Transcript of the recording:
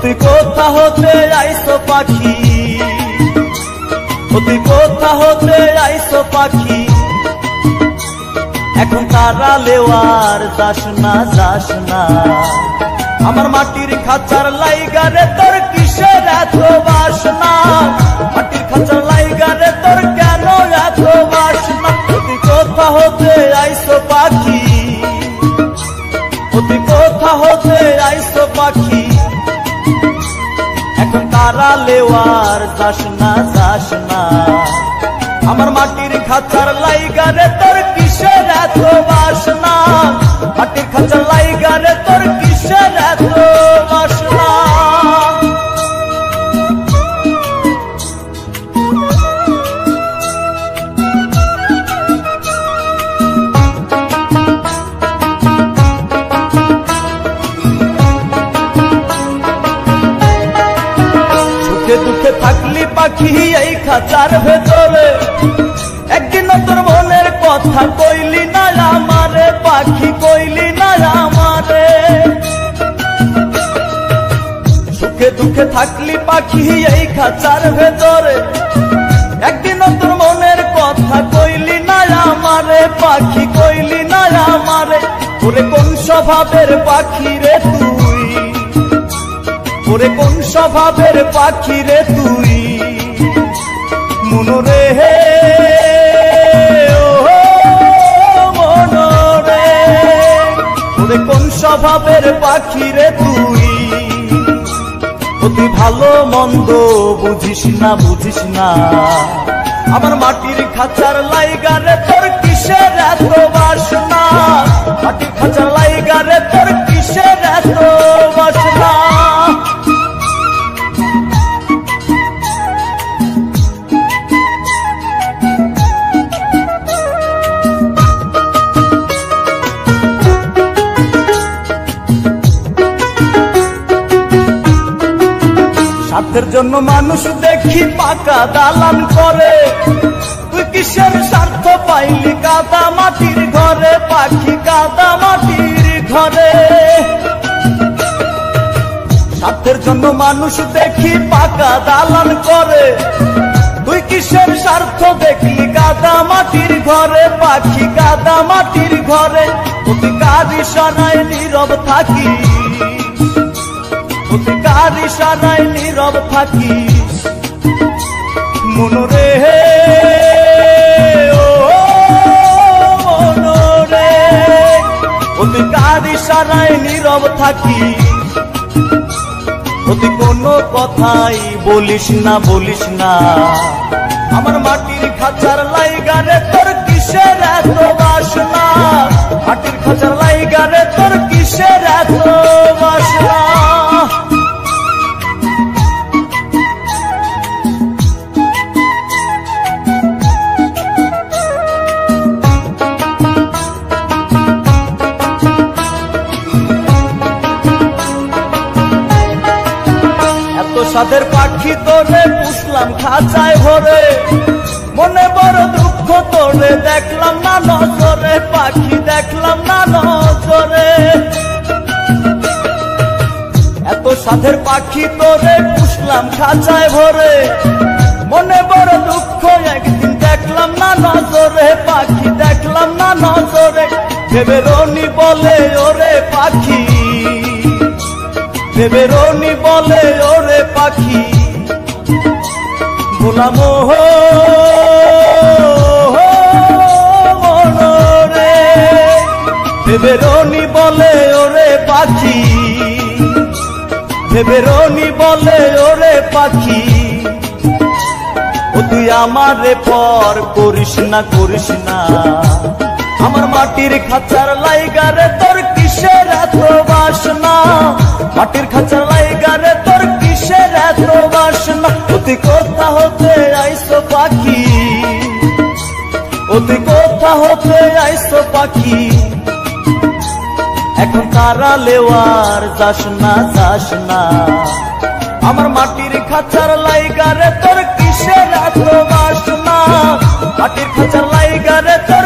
তুই কোথা হতে আইছো পাখি, তুই কোথা হতে আইছো পাখি, এখন তারা লেওয়ার যাস না যাস না। আমার মাটির খাঁচার লাইগারে তোর কিসের এত বাসনা, মাটির খাঁচার লাইগারে তোর কেন এত বাসনা। তুই কোথা হতে আইছো পাখি, তুই কোথা হতে আইছো পাখি, এখন তারা লেওয়ার যাস না যাস না। আমার মাটির খাঁচার লাইগারে তোর কিসের এত বাসনা, মাটির খাঁচার লাইগারে তোর কিসের এত বাসনা। সুখে দুঃখে থাকলি পাখি এই খাঁচার ভেতরে, একদিন তোর মনের কথা কইলি না আমারে পাখি, কইলি না আমারে। সুখে দুঃখে থাকলি পাখি এই খাঁচার ভেতরে, একদিন তোর মনের কথা কইলি না আমারে পাখি, কইলি না আমারে। ওরে কোন স্বভাবের পাখি রে তুই, ওরে কোন স্বভাবের পাখি রে তুই, মনরে হে মনরে। ওরে কোন স্বভাবের পাখি রে তুই, তুই ভালো মন্দ বুঝিস না বুঝিস না। আমার মাটির খাঁচার লাইগারে তোর কিসের এত বাসনা, মাটির খাঁচার লাইগারে তোর কিসের এত বাসনা। স্বার্থের জন্য মানুষ দেখি পাকা দালান করে, তুই কিসের স্বার্থ পাইলি কাদা মাটির ঘরে পাখি, কাদা মাটির ঘরে। স্বার্থের জন্য মানুষ দেখি পাকা দালান করে, তুই কিসের স্বার্থ দেখলি কাদা মাটির ঘরে পাখি, কাদা মাটির ঘরে। তুই কার ইশারায় নীরব থাকি, তুই কার ইশারায় নীরব থাকিস, মনরে ও মনরে। তুই কার ইশারায় নীরব থাকিস, তুই কোনো কথাই বলিস না বলিস না। আমার মাটির খাঁচার লাইগারে তোর কিসের এত বাসনা, মাটির খাঁচার লাইগারে তোর কিসের এত বাসনা। সাদের পাখি তোরে পুষলাম খাঁচায় ভরে, মনে বড় দুঃখ তোরে দেখলাম না নজরে পাখি, দেখলাম না নজরে। এত সাদের পাখি তোরে পুষলাম খাঁচায় ভরে, মনে বড় দুঃখ একদিন দেখলাম না নজরে পাখি, দেখলাম না নজরে। ভেবে রনি বলে ওরে পাখি, ভেবে রনি বলে ওরে পাখি, গোলাম মনরে। ভেবে রনি বলে ওরে পাখি, ভেবে রনি বলে ওরে পাখি। ও তুই আমারে পর করিস না করিস না, আমার মাটির খাঁচার লাইগারে তোর কিসের এত বাসনা, মাটির খাঁচার লাইগারে তোর কিসের এত বাসনা। তুই কোথা হতে আইছো পাখি, তুই কোথা হতে আইছো পাখি, এখন তারা লেওয়ার যাস না যাস না। আমার মাটির খাঁচার লাইগারে তোর কিসের এত বাসনা, মাটির খাঁচার লাইগারে তোর